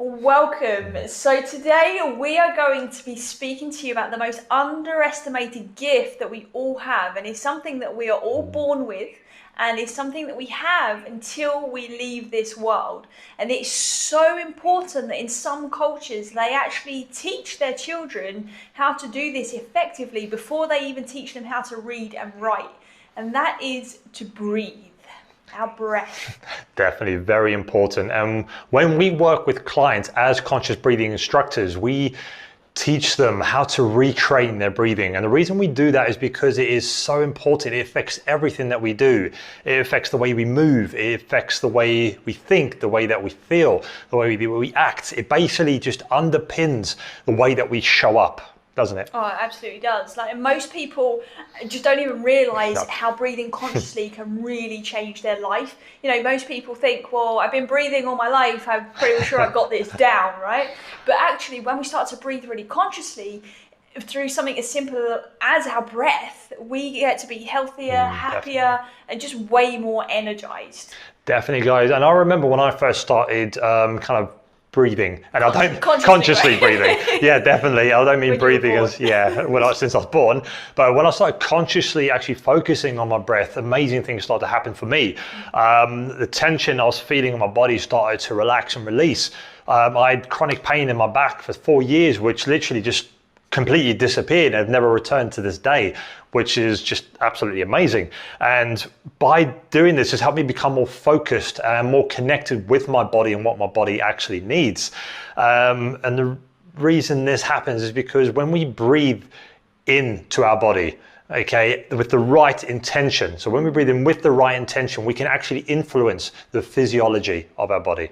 Welcome. So today we are going to be speaking to you about the most underestimated gift that we all have, and it's something that we are all born with, and it's something that we have until we leave this world. And it's so important that in some cultures they actually teach their children how to do this effectively before they even teach them how to read and write, and that is to breathe. Our breath. Definitely very important. And when we work with clients as conscious breathing instructors, we teach them how to retrain their breathing. And the reason we do that is because it is so important. It affects everything that we do. It affects the way we move. It affects the way we think, the way that we feel, the way we act. It basically just underpins the way that we show up, doesn't it? Oh, it absolutely does. Like, most people just don't even realise how breathing consciously can really change their life. You know, most people think, well, I've been breathing all my life, I'm pretty sure I've got this down, right? But actually, when we start to breathe really consciously, through something as simple as our breath, we get to be healthier, happier, and just way more energized. Definitely, guys. And I remember when I first started kind of breathing, and I don't consciously right? breathing. Yeah, definitely. I don't mean breathing as since I was born, but when I started consciously actually focusing on my breath, amazing things started to happen for me. The tension I was feeling in my body started to relax and release. I had chronic pain in my back for 4 years, which literally just completely disappeared and have never returned to this day, which is just absolutely amazing. And by doing this, it's helped me become more focused and more connected with my body and what my body actually needs. And the reason this happens is because when we breathe into our body, okay, with the right intention. So when we breathe in with the right intention, we can actually influence the physiology of our body.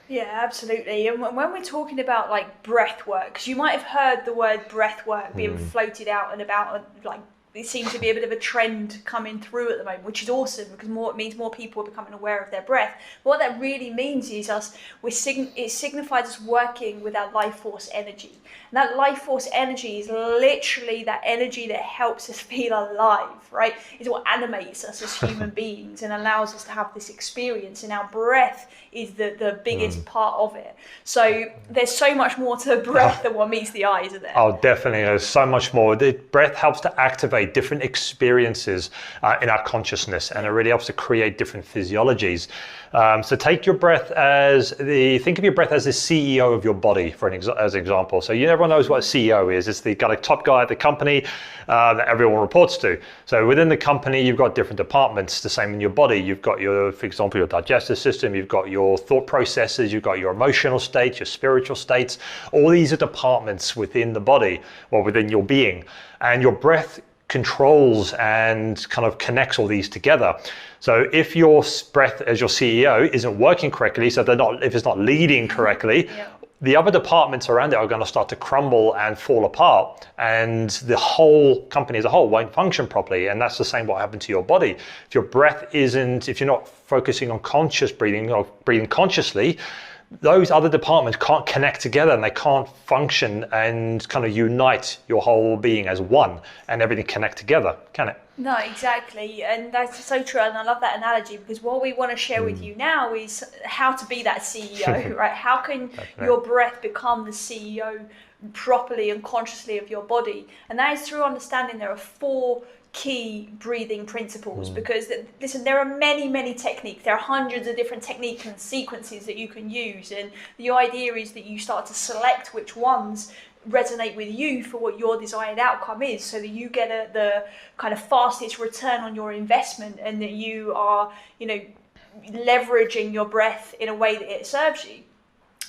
Yeah, absolutely. And when we're talking about like breath work, because you might have heard the word breath work being floated out and about, like it seems to be a bit of a trend coming through at the moment, which is awesome because it means more people are becoming aware of their breath. What that really means is it signifies us working with our life force energy. And that life force energy is literally that energy that helps us feel alive, right? It's what animates us as human beings and allows us to have this experience. And our breath is the biggest part of it. So there's so much more to breath than what meets the eye, isn't there? Oh, definitely. There's so much more. The breath helps to activate different experiences in our consciousness, and it really helps to create different physiologies. So think of your breath as the CEO of your body, as an example. So everyone knows what a CEO is. It's the top guy at the company that everyone reports to. So within the company, you've got different departments. The same in your body. You've got for example, your digestive system. You've got your thought processes. You've got your emotional states, your spiritual states. All these are departments within the body or within your being, and your breath controls and kind of connects all these together. So if your breath as your CEO isn't working correctly, so if it's not leading correctly, the other departments around it are going to start to crumble and fall apart, and the whole company as a whole won't function properly. And that's the same what happened to your body. If your breath if you're not focusing on conscious breathing or breathing consciously, those other departments can't connect together and they can't function and kind of unite your whole being as one and everything connect together, can it? No, exactly. And that's so true. And I love that analogy because what we want to share with you now is how to be that CEO, right? How can your breath become the CEO properly and consciously of your body? And that is through understanding there are 4 key breathing principles, because listen, there are many techniques. There are hundreds of different techniques and sequences that you can use, and the idea is that you start to select which ones resonate with you for what your desired outcome is, so that you get the kind of fastest return on your investment, and that you are, leveraging your breath in a way that it serves you.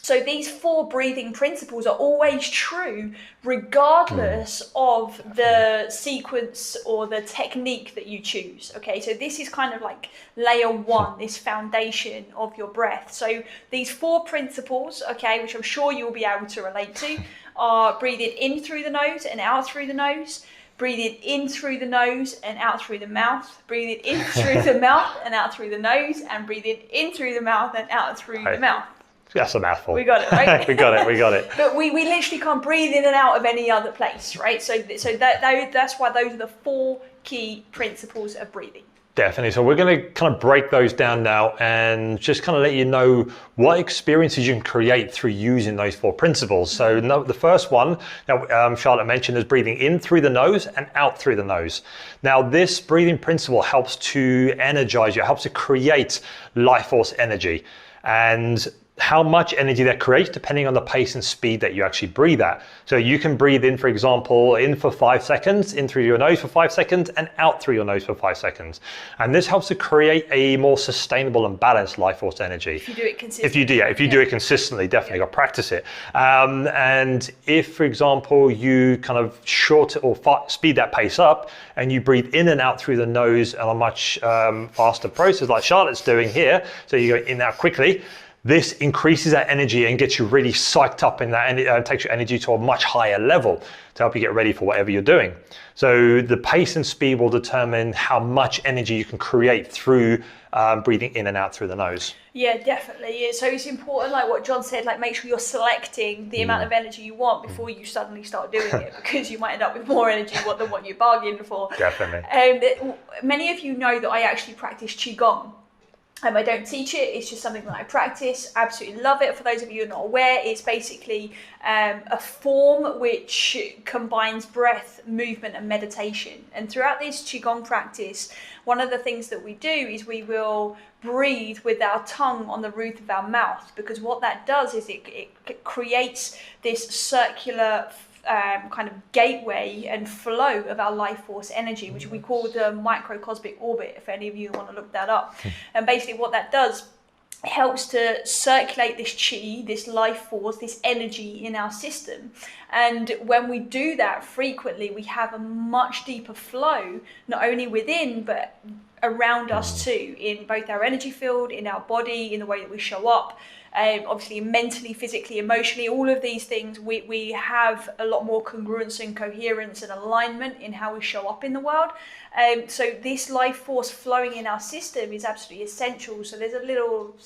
So these 4 breathing principles are always true regardless of the sequence or the technique that you choose. Okay, so this is kind of like layer 1, this foundation of your breath. So these 4 principles, okay, which I'm sure you'll be able to relate to, are breathing in through the nose and out through the nose, breathing in through the nose and out through the mouth, breathing in through the mouth and out through the nose, and breathing in through the mouth and out through the mouth. That's a mouthful. We got it, right? we got it. But we literally can't breathe in and out of any other place, right? So that's why those are the 4 key principles of breathing. Definitely. So we're going to kind of break those down now and just kind of let you know what experiences you can create through using those 4 principles. So the first one that Charlotte mentioned is breathing in through the nose and out through the nose. Now this breathing principle helps to energize you, helps to create life force energy. And how much energy that creates depending on the pace and speed that you actually breathe at. So you can breathe in, for example, in for 5 seconds, in through your nose for 5 seconds, and out through your nose for 5 seconds. And this helps to create a more sustainable and balanced life force energy. If you do it consistently. If you do it consistently, definitely got to practice it. And if, for example, you kind of speed that pace up and you breathe in and out through the nose on a much faster process like Charlotte's doing here, so you go in and out quickly, this increases that energy and gets you really psyched up in that, and takes your energy to a much higher level to help you get ready for whatever you're doing. So the pace and speed will determine how much energy you can create through breathing in and out through the nose. Yeah, definitely. Yeah. So it's important, like what John said, like make sure you're selecting the amount of energy you want before you suddenly start doing it, because you might end up with more energy than what you bargained for. Definitely. Many of you know that I actually practice Qigong. I don't teach it, it's just something that I practice. Absolutely love it. For those of you who are not aware, it's basically a form which combines breath, movement and meditation. And throughout this Qigong practice, one of the things that we do is we will breathe with our tongue on the roof of our mouth, because what that does is it creates this circular kind of gateway and flow of our life force energy, which we call the microcosmic orbit, if any of you want to look that up. And basically what that does, it helps to circulate this chi, this life force, this energy in our system. And when we do that frequently, we have a much deeper flow, not only within, but around us too, in both our energy field, in our body, in the way that we show up. Obviously mentally, physically, emotionally, all of these things, we have a lot more congruence and coherence and alignment in how we show up in the world. So this life force flowing in our system is absolutely essential. So there's a little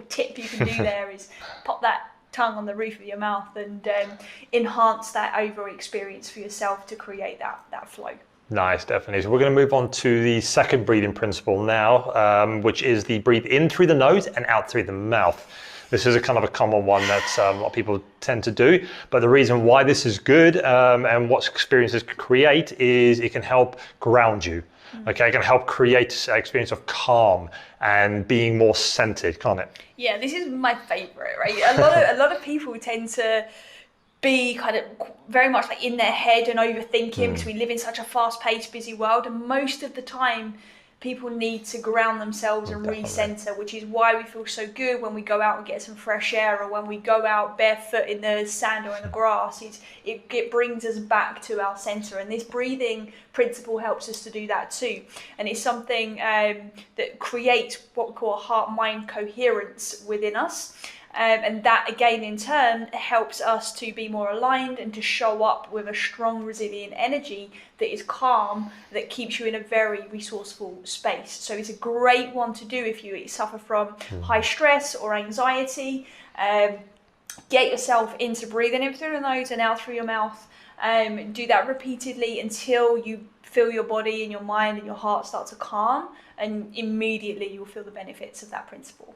tip you can do there is pop that tongue on the roof of your mouth and enhance that overall experience for yourself to create that flow. Nice, definitely. So we're going to move on to the second breathing principle now, which is the breathe in through the nose and out through the mouth. This is a kind of a common one that a lot of people tend to do, but the reason why this is good and what experiences can create is it can help ground you. Okay, it can help create an experience of calm and being more centered, can't it? Yeah, this is my favorite, right? A lot of people tend to be kind of very much like in their head and overthinking because we live in such a fast-paced, busy world, and most of the time people need to ground themselves and recenter, which is why we feel so good when we go out and get some fresh air, or when we go out barefoot in the sand or in the grass. It brings us back to our center, and this breathing principle helps us to do that too. And it's something that creates what we call a heart-mind coherence within us. And that again in turn helps us to be more aligned and to show up with a strong, resilient energy that is calm, that keeps you in a very resourceful space. So it's a great one to do if you suffer from high stress or anxiety. Get yourself into breathing in through the nose and out through your mouth. Do that repeatedly until you feel your body and your mind and your heart start to calm, and immediately you'll feel the benefits of that principle.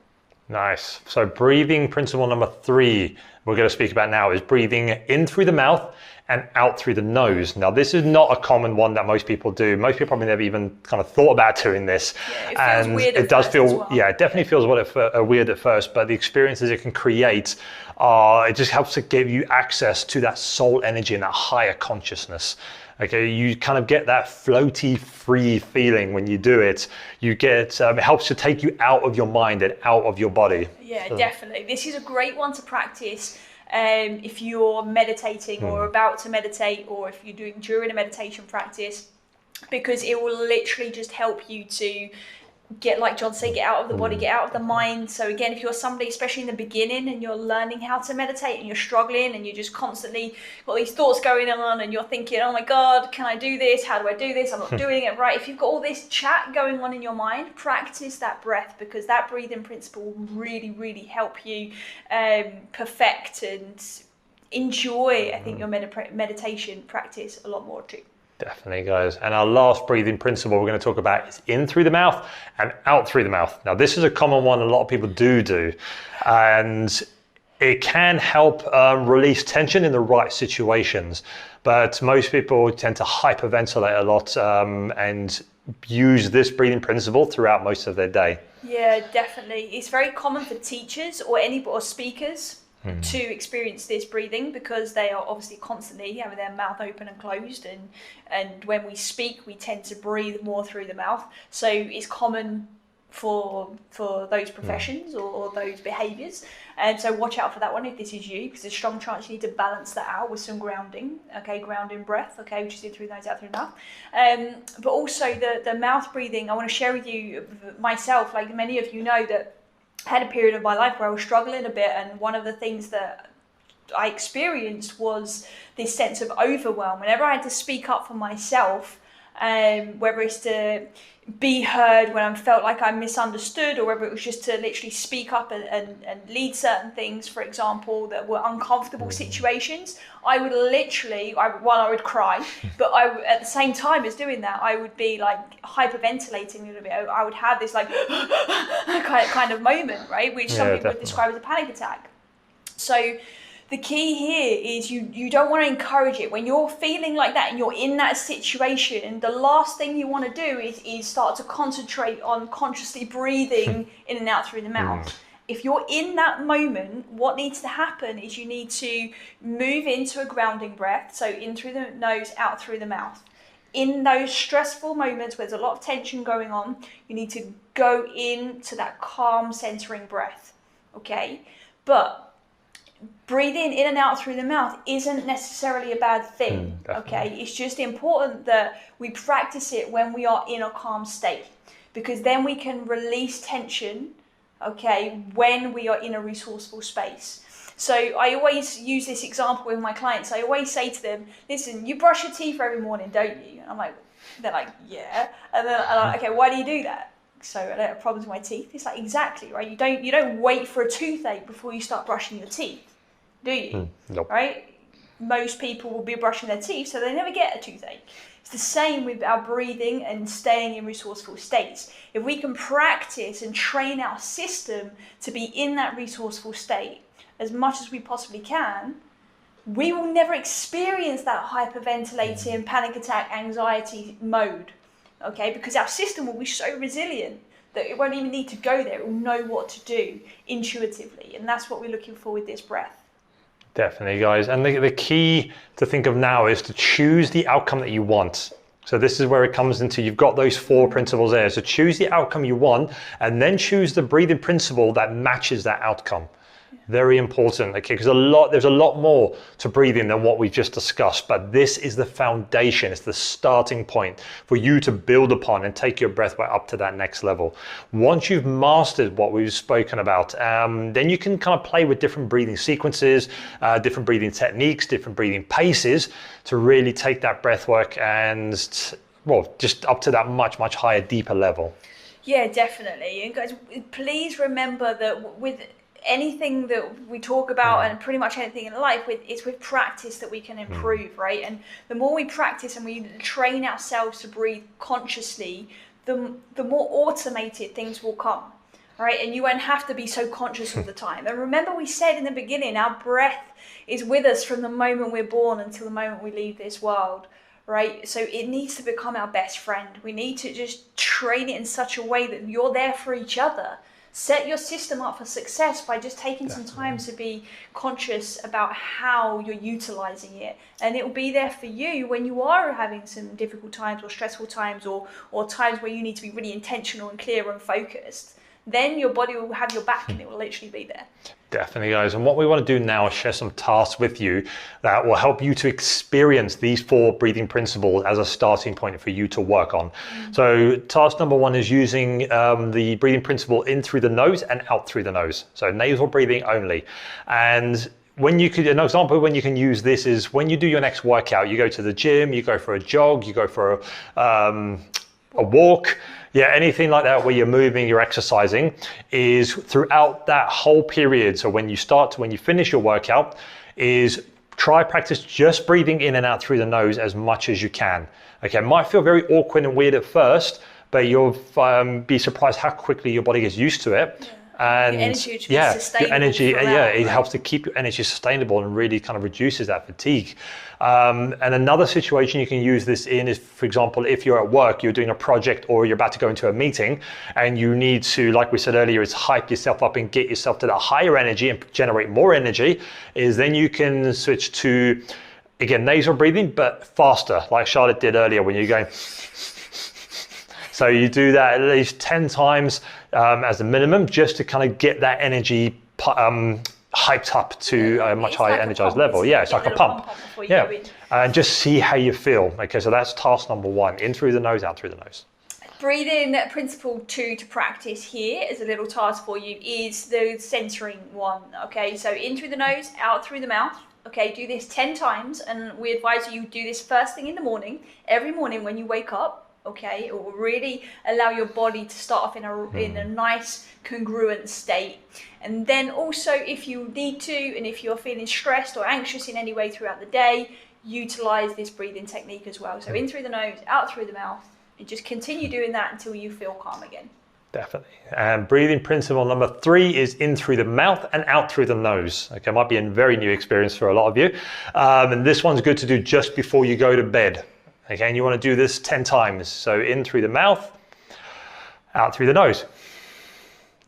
Nice. So breathing principle number 3 we're going to speak about now is breathing in through the mouth and out through the nose. Now, this is not a common one that most people do. Most people probably never even kind of thought about doing this. Yeah, it feels weird it does feel, well. yeah, it definitely feels weird at first, but the experiences it can create, it just helps to give you access to that soul energy and that higher consciousness. Okay, you kind of get that floaty, free feeling when you do it. You get, it helps to take you out of your mind and out of your body. Yeah, definitely. This is a great one to practice if you're meditating or about to meditate, or if you're doing during a meditation practice, because it will literally just help you to get, like John said, get out of the body, get out of the mind. So again, if you're somebody, especially in the beginning, and you're learning how to meditate and you're struggling and you're just constantly got these thoughts going on and you're thinking, oh my God, can I do this? How do I do this? I'm not doing it right. If you've got all this chat going on in your mind, practice that breath, because that breathing principle will really, really help you perfect and enjoy, I think, your meditation practice a lot more too. Definitely, guys. And our last breathing principle we're going to talk about is in through the mouth and out through the mouth. Now, this is a common one a lot of people do. And it can help release tension in the right situations. But most people tend to hyperventilate a lot and use this breathing principle throughout most of their day. Yeah, definitely. It's very common for teachers or speakers to experience this breathing because they are obviously constantly having their mouth open and closed, and when we speak we tend to breathe more through the mouth, so it's common for those professions or those behaviors, and so watch out for that one if this is you, because there's a strong chance you need to balance that out with some grounding, grounding breath, which is in through the nose, out through the mouth. But also the mouth breathing, I want to share with you myself, like many of you know, that I had a period of my life where I was struggling a bit, and one of the things that I experienced was this sense of overwhelm. Whenever I had to speak up for myself, whether it's to be heard when I felt like I'm misunderstood, or whether it was just to literally speak up and lead certain things, for example, that were uncomfortable situations, I would literally, I would cry, but at the same time as doing that, I would be like hyperventilating a little bit. I would have this like kind of moment, right, which some people would describe as a panic attack. So the key here is you don't want to encourage it. When you're feeling like that and you're in that situation, the last thing you want to do is start to concentrate on consciously breathing in and out through the mouth. If you're in that moment, what needs to happen is you need to move into a grounding breath. So in through the nose, out through the mouth. In those stressful moments where there's a lot of tension going on, you need to go into that calm, centering breath. Okay? But breathing in and out through the mouth isn't necessarily a bad thing, It's just important that we practice it when we are in a calm state, because then we can release tension, when we are in a resourceful space. So I always use this example with my clients. I always say to them, listen, you brush your teeth every morning, don't you? And they're like, yeah. And then I'm like, okay, why do you do that? So I don't have problems with my teeth. It's like, exactly, right? You don't wait for a toothache before you start brushing your teeth, do you? Nope. Right? Most people will be brushing their teeth, so they never get a toothache. It's the same with our breathing and staying in resourceful states. If we can practice and train our system to be in that resourceful state as much as we possibly can, we will never experience that hyperventilating, panic attack, anxiety mode. Because our system will be so resilient that it won't even need to go there. It will know what to do intuitively. And that's what we're looking for with this breath. Definitely, guys. And the key to think of now is to choose the outcome that you want. So this is where it comes into, you've got those 4 principles there. So choose the outcome you want, and then choose the breathing principle that matches that outcome. Very important, because there's a lot more to breathing than what we've just discussed, but this is the foundation, it's the starting point for you to build upon and take your breath up to that next level. Once you've mastered what we've spoken about, then you can kind of play with different breathing sequences, different breathing techniques, different breathing paces to really take that breath work and, just up to that much, much higher, deeper level. Yeah, definitely. And guys, please remember that with anything that we talk about, and pretty much anything in life, it's with practice that we can improve, right? And the more we practice and we train ourselves to breathe consciously, the more automated things will come, right? And you won't have to be so conscious all the time. And remember, we said in the beginning, our breath is with us from the moment we're born until the moment we leave this world, right? So it needs to become our best friend. We need to just train it in such a way that you're there for each other. Set your system up for success by just taking some time to be conscious about how you're utilizing it. And it will be there for you when you are having some difficult times or stressful times or times where you need to be really intentional and clear and focused. Then your body will have your back and it will literally be there. Definitely, guys. And what we want to do now is share some tasks with you that will help you to experience these 4 breathing principles as a starting point for you to work on. So task number 1 is using the breathing principle in through the nose and out through the nose. So nasal breathing only. And an example when you can use this is when you do your next workout. You go to the gym, you go for a jog, you go for a walk. Yeah, anything like that where you're moving, you're exercising, is throughout that whole period. So when you start to when you finish your workout, is try practice just breathing in and out through the nose as much as you can. Okay, it might feel very awkward and weird at first, but you'll be surprised how quickly your body gets used to it. Yeah. And your energy would be sustainable. Your energy, throughout, it helps to keep your energy sustainable and really kind of reduces that fatigue. And another situation you can use this in is, for example, if you're at work, you're doing a project or you're about to go into a meeting and you need to, like we said earlier, is hype yourself up and get yourself to that higher energy and generate more energy, is then you can switch to, again, nasal breathing, but faster, like Charlotte did earlier when you're going. So you do that at least 10 times as a minimum, just to kind of get that energy hyped up to a much higher energized level. Yeah, it's like a pump. Yeah, and just see how you feel. Okay, so that's task number 1, in through the nose, out through the nose. Breathing principle 2 to practice here as a little task for you is the centering one. Okay, so in through the nose, out through the mouth. Okay, do this 10 times, and we advise you do this first thing in the morning, every morning when you wake up. Okay, it will really allow your body to start off in a nice congruent state. And then also, if you need to, and if you're feeling stressed or anxious in any way throughout the day, utilize this breathing technique as well. So in through the nose, out through the mouth, and just continue doing that until you feel calm again. Definitely. And breathing principle number 3 is in through the mouth and out through the nose. Okay, might be a very new experience for a lot of you. And this one's good to do just before you go to bed. Okay, and you want to do this 10 times. So in through the mouth, out through the nose.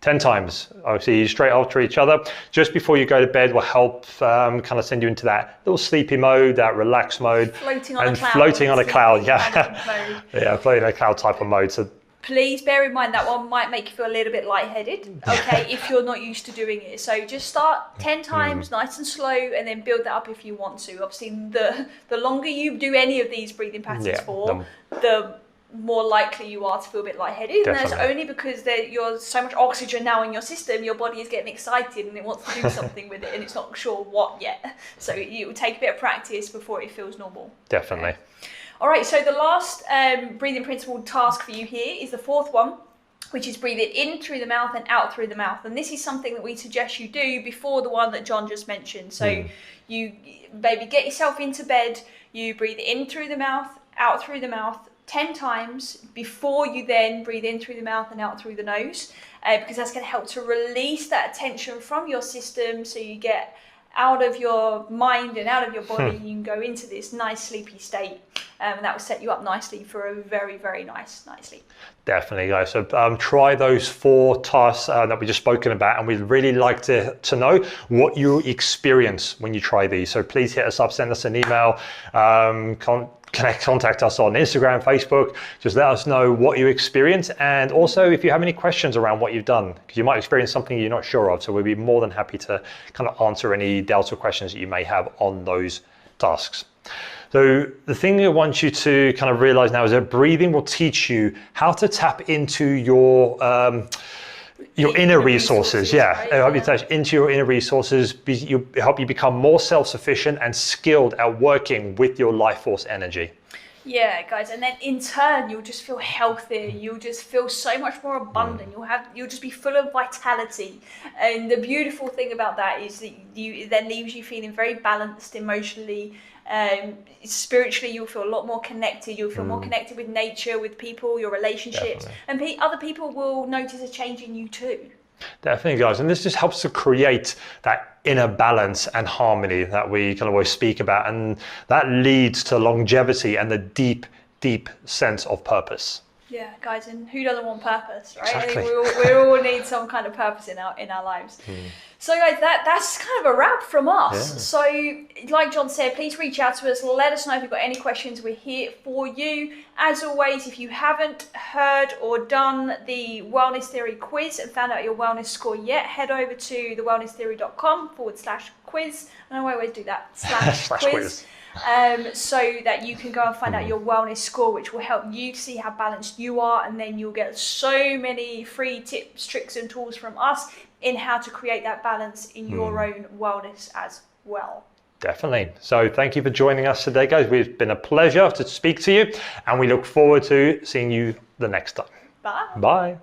10 times, obviously straight after each other. Just before you go to bed will help kind of send you into that little sleepy mode, that relaxed mode. Floating on a cloud. Floating on a cloud, yeah. Yeah, floating on a cloud type of mode. So please bear in mind that one might make you feel a little bit lightheaded, okay, if you're not used to doing it. So just start 10 times, nice and slow, and then build that up if you want to. Obviously, the longer you do any of these breathing patterns for, the more likely you are to feel a bit lightheaded. Definitely. And that's only because you're so much oxygen now in your system, your body is getting excited and it wants to do something with it, and it's not sure what yet. So it will take a bit of practice before it feels normal. Definitely. Okay. All right, so the last breathing principle task for you here is the 4th one, which is breathe it in through the mouth and out through the mouth. And this is something that we suggest you do before the one that John just mentioned. So you maybe get yourself into bed, you breathe in through the mouth, out through the mouth 10 times before you then breathe in through the mouth and out through the nose, because that's going to help to release that tension from your system, so you get out of your mind and out of your body. You can go into this nice sleepy state, and that will set you up nicely for a very, very nice sleep. Definitely, guys. So try those 4 tasks that we just spoken about, and we'd really like to know what you experience when you try these. So please hit us up, send us an email, contact us on Instagram, Facebook. Just let us know what you experience, and also if you have any questions around what you've done, because you might experience something you're not sure of. So we'd be more than happy to kind of answer any doubts or questions that you may have on those tasks. So the thing I want you to kind of realize now is that breathing will teach you how to tap into your inner resources. Yeah, help you touch into your inner resources. Help you become more self-sufficient and skilled at working with your life force energy. Yeah, guys, and then in turn you'll just feel healthier. You'll just feel so much more abundant. You'll just be full of vitality. And the beautiful thing about that is that it then leaves you feeling very balanced emotionally. Spiritually, you'll feel a lot more connected. You'll feel more connected with nature, with people, your relationships. Definitely. And other people will notice a change in you too. Definitely, guys. And this just helps to create that inner balance and harmony that we kind of always speak about. And that leads to longevity and the deep, deep sense of purpose. Yeah, guys, and who doesn't want purpose, right? Exactly. I mean, we all need some kind of purpose in our lives. So guys, that's kind of a wrap from us. Yeah. So like John said, please reach out to us. Let us know if you've got any questions. We're here for you. As always, if you haven't heard or done the Wellness Theory quiz and found out your wellness score yet, head over to thewellnesstheory.com/quiz. And I always do that, /quiz. So that you can go and find out your wellness score, which will help you see how balanced you are, and then you'll get so many free tips, tricks and tools from us in how to create that balance in your own wellness as well. Definitely. So thank you for joining us today, guys. It's been a pleasure to speak to you, and we look forward to seeing you the next time. Bye. Bye.